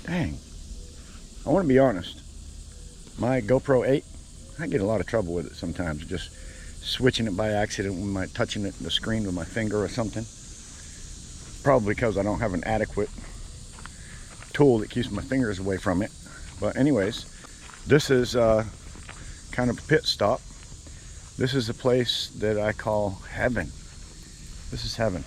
Dang. I want to be honest. My GoPro 8, I get a lot of trouble with it sometimes. Just switching it by accident when I'm touching it the screen with my finger or something. Probably because I don't have an adequate tool that keeps my fingers away from it. But anyways, this is kind of a pit stop. This is a place that I call heaven. This is heaven.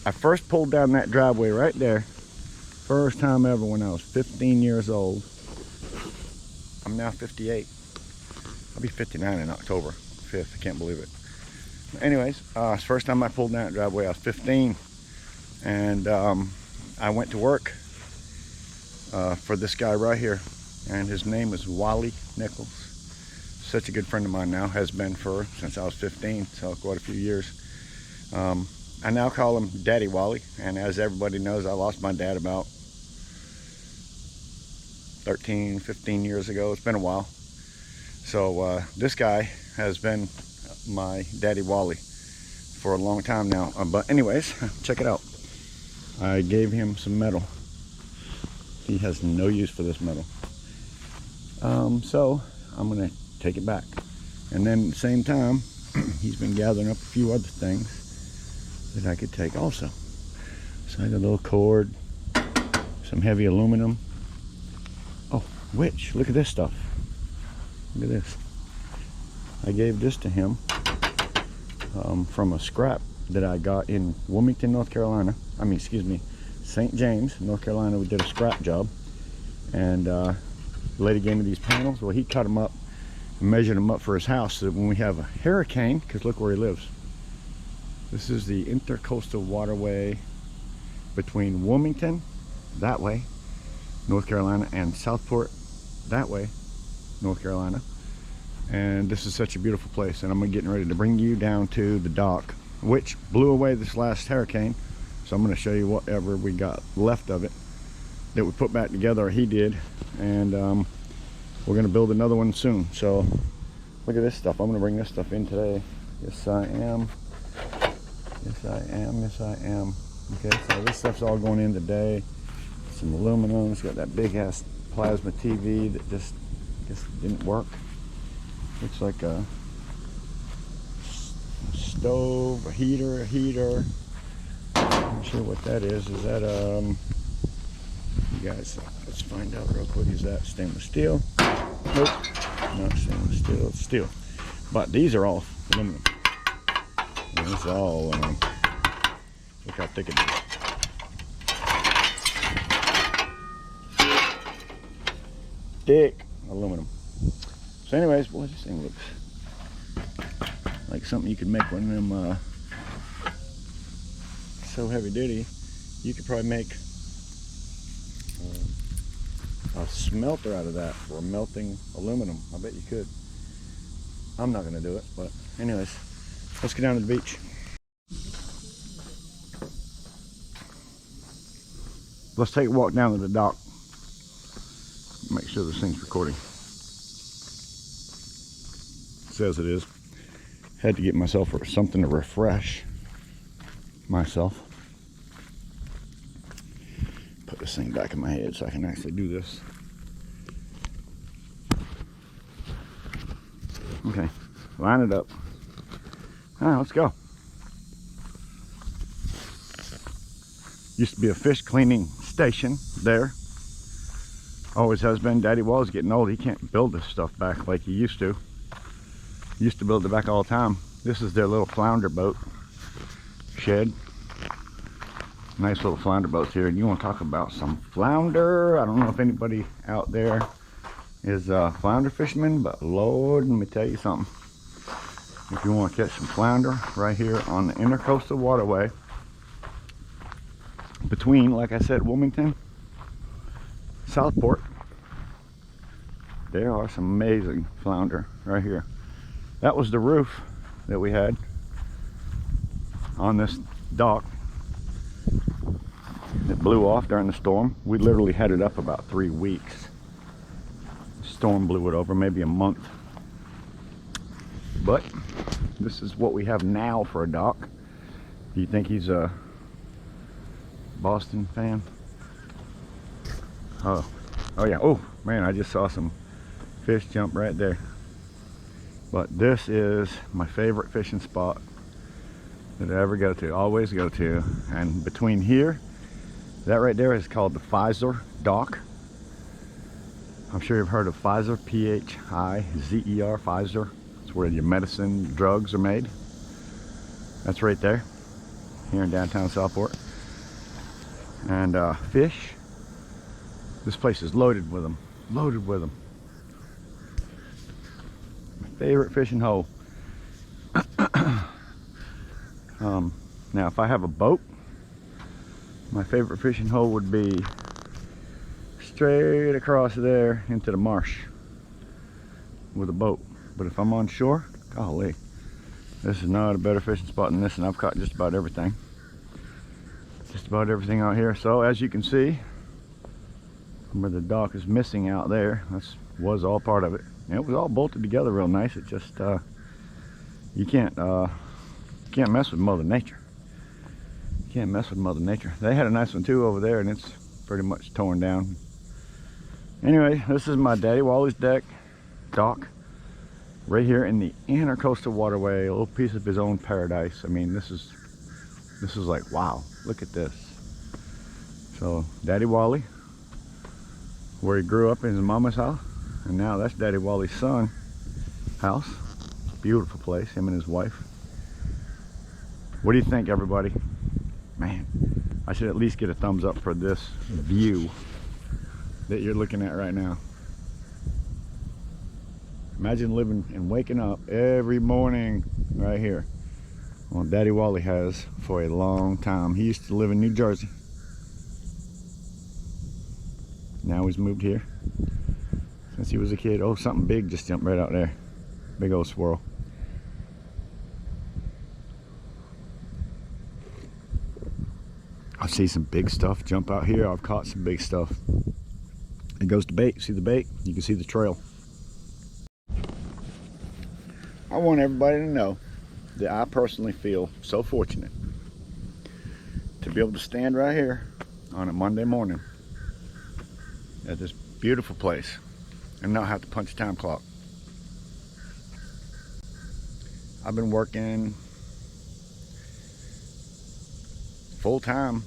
I first pulled down that driveway right there, first time ever, when I was 15 years old. I'm now 58. I'll be 59 in October 5th. I can't believe it. Anyways, it's the first time I pulled down that driveway. I was 15, and I went to work for this guy right here, and his name is Wally Nichols. Such a good friend of mine now, has been since I was 15, so quite a few years. I now call him Daddy Wally, and as everybody knows, I lost my dad about 13, 15 years ago. It's been a while. So this guy has been my Daddy Wally for a long time now. But anyways, check it out. I gave him some metal. He has no use for this metal. So I'm gonna take it back. And then at the same time, he's been gathering up a few other things that I could take also. So I got a little cord, some heavy aluminum. Oh, which, look at this stuff. Look at this. I gave this to him from a scrap that I got in Wilmington, North Carolina. I mean, excuse me, St. James, North Carolina. We did a scrap job, and the lady gave me these panels. Well, he cut them up and measured them up for his house so that when we have a hurricane, because look where he lives. This is the intercoastal waterway between Wilmington, that way, North Carolina, and Southport, that way, North Carolina. And this is such a beautiful place, and I'm getting ready to bring you down to the dock, which blew away this last hurricane. So I'm going to show you whatever we got left of it that we put back together, or he did, and we're going to build another one soon. So look at this stuff. I'm going to bring this stuff in today. Yes, I am. Yes, I am. Yes, I am. Okay, so this stuff's all going in today. Some aluminum. It's got that big ass plasma TV that just didn't work. Looks like a stove, a heater. I'm not sure what that is. Is that you guys, let's find out real quick. Is that stainless steel? Nope, not stainless steel. It's steel. But these are all aluminum. And it's all aluminum. Look how thick it is. Thick aluminum. So anyways, boy, this thing looks like something you could make one of them so heavy duty. You could probably make a smelter out of that for melting aluminum. I bet you could. I'm not gonna do it, but anyways, let's get down to the beach. Let's take a walk down to the dock. Make sure this thing's recording. Says it is. Had to get myself something to refresh myself. Put this thing back in my head so I can actually do this. Okay, line it up. All right, let's go. Used to be a fish cleaning station there. Always has been. Daddy Wall's getting old. He can't build this stuff back like he used to. Used to build it back all the time. This is their little flounder boat shed. Nice little flounder boats here. And you want to talk about some flounder? I don't know if anybody out there is a flounder fisherman, but Lord, let me tell you something. If you want to catch some flounder right here on the intercoastal waterway between, like I said, Wilmington, Southport, there are some amazing flounder right here. That was the roof that we had on this dock that blew off during the storm. We literally had it up about 3 weeks. The storm blew it over, maybe a month. But this is what we have now for a dock. Do you think he's a Boston fan? Oh yeah, oh man, I just saw some fish jump right there. But this is my favorite fishing spot that I ever go to, always go to. And between here, that right there is called the Pfizer Dock. I'm sure you've heard of Pfizer, P-H-I-Z-E-R, Pfizer. It's where your medicine, drugs are made. That's right there, here in downtown Southport. And fish, this place is loaded with them, loaded with them. My favorite fishing hole. Now if I have a boat, my favorite fishing hole would be straight across there into the marsh with a boat. But if I'm on shore, golly, this is not a better fishing spot than this, and I've caught just about everything. Just about everything out here. So as you can see, where the dock is missing out there, that was all part of it. And it was all bolted together real nice. It just you can't mess with Mother Nature. You can't mess with Mother Nature. They had a nice one too over there, and it's pretty much torn down. Anyway, this is my Daddy Wally's dock right here in the Intercoastal Waterway, a little piece of his own paradise. I mean, this is like, wow, look at this. So Daddy Wally, where he grew up in his mama's house, and now that's Daddy Wally's son house. Beautiful place, him and his wife. What do you think, everybody? Man, I should at least get a thumbs up for this view that you're looking at right now. Imagine living and waking up every morning right here. Well, Daddy Wally has for a long time. He used to live in New Jersey. Now he's moved here since he was a kid. Oh, something big just jumped right out there. Big old swirl. I see some big stuff jump out here. I've caught some big stuff. It goes to bait. See the bait? You can see the trail. I want everybody to know that I personally feel so fortunate to be able to stand right here on a Monday morning at this beautiful place and not have to punch a time clock. I've been working full time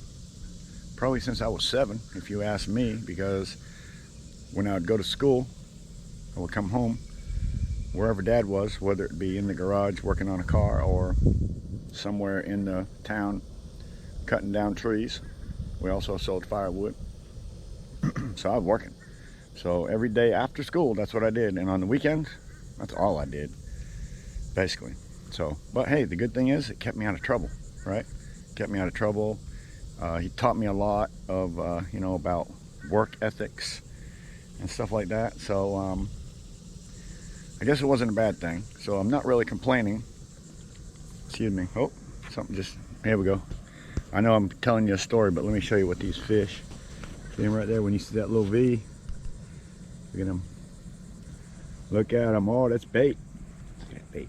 probably since I was 7, if you ask me, because when I would go to school, I would come home wherever Dad was, whether it be in the garage working on a car or somewhere in the town cutting down trees. We also sold firewood. So I was working. So every day after school, that's what I did. And on the weekends, that's all I did, basically. So, but hey, the good thing is it kept me out of trouble, right? Kept me out of trouble. He taught me a lot of, you know, about work ethics and stuff like that. So I guess it wasn't a bad thing. So I'm not really complaining. Excuse me. Oh, something just, here we go. I know I'm telling you a story, but let me show you what these fish. See them right there? When you see that little V, look at them. Look at them. Oh, that's bait. That's bait.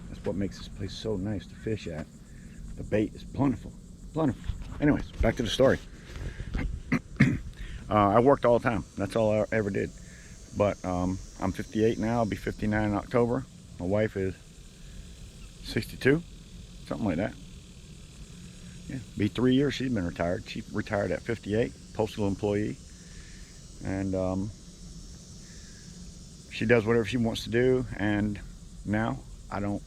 That's what makes this place so nice to fish at. The bait is plentiful. Plentiful. Anyways, back to the story. I worked all the time. That's all I ever did. But I'm 58 now. I'll be 59 in October. My wife is 62, something like that. Yeah, be 3 years she's been retired. She retired at 58, postal employee, and she does whatever she wants to do. And now I don't.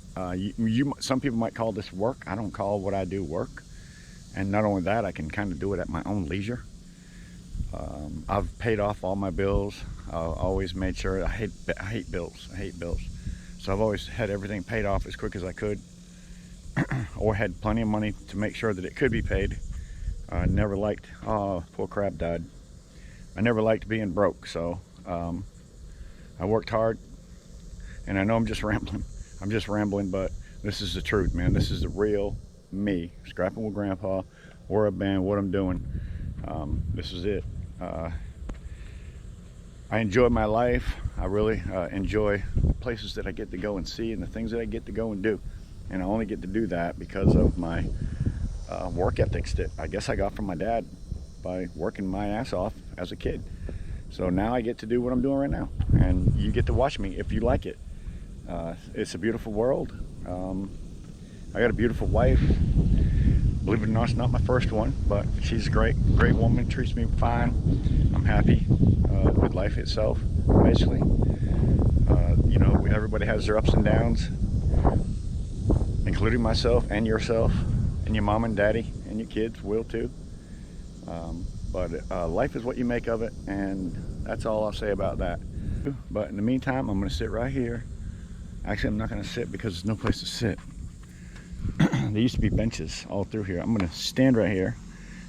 Some people might call this work. I don't call what I do work. And not only that, I can kind of do it at my own leisure. I've paid off all my bills. Always made sure. I hate bills. I hate bills. So I've always had everything paid off as quick as I could, or had plenty of money to make sure that it could be paid. I never liked. Oh, poor crab died. I never liked being broke. So I worked hard, and I know I'm just rambling. I'm just rambling, but this is the truth, man. This is the real me, scrapping with Grandpa, where I've been, what I'm doing. This is it. I enjoy my life. I really enjoy the places that I get to go and see, and the things that I get to go and do. And I only get to do that because of my work ethics that I guess I got from my dad. by working my ass off as a kid. So now I get to do what I'm doing right now, and you get to watch me if you like it. It's a beautiful world. I got a beautiful wife. Believe it or not, it's not my first one, but she's a great woman, treats me fine. I'm happy with life itself, basically. You know, everybody has their ups and downs, including myself and yourself, and your mom and daddy, and your kids will too. But life is what you make of it, and that's all I'll say about that. But in the meantime, I'm going to sit right here. Actually, I'm not going to sit because there's no place to sit. There used to be benches all through here. I'm going to stand right here,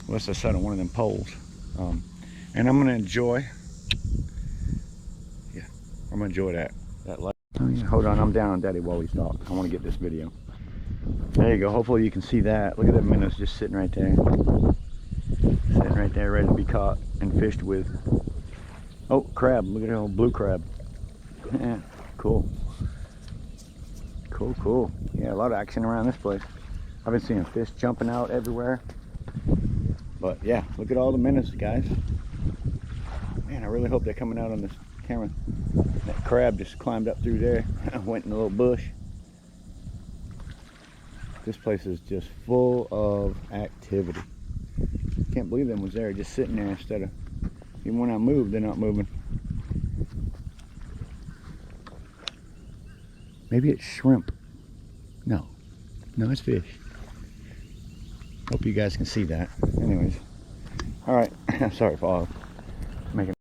unless I sit on one of them poles, and I'm going to enjoy. Yeah, I'm going to enjoy that light. Oh, yeah. Hold on, I'm down on Daddy while he talks. I want to get this video. There you go. Hopefully you can see that. Look at that minnows just sitting right there. Sitting right there, ready to be caught and fished with. Oh, crab. Look at that old blue crab. Yeah, cool. Cool. Yeah, a lot of action around this place. I've been seeing fish jumping out everywhere. But yeah, look at all the minnows, guys. Man, I really hope they're coming out on this camera. That crab just climbed up through there. Went in a little bush. This place is just full of activity. Can't believe them was there just sitting there instead of, even when I move, they're not moving. Maybe it's shrimp. No, it's fish. Hope you guys can see that. Anyways, all right. Sorry for all making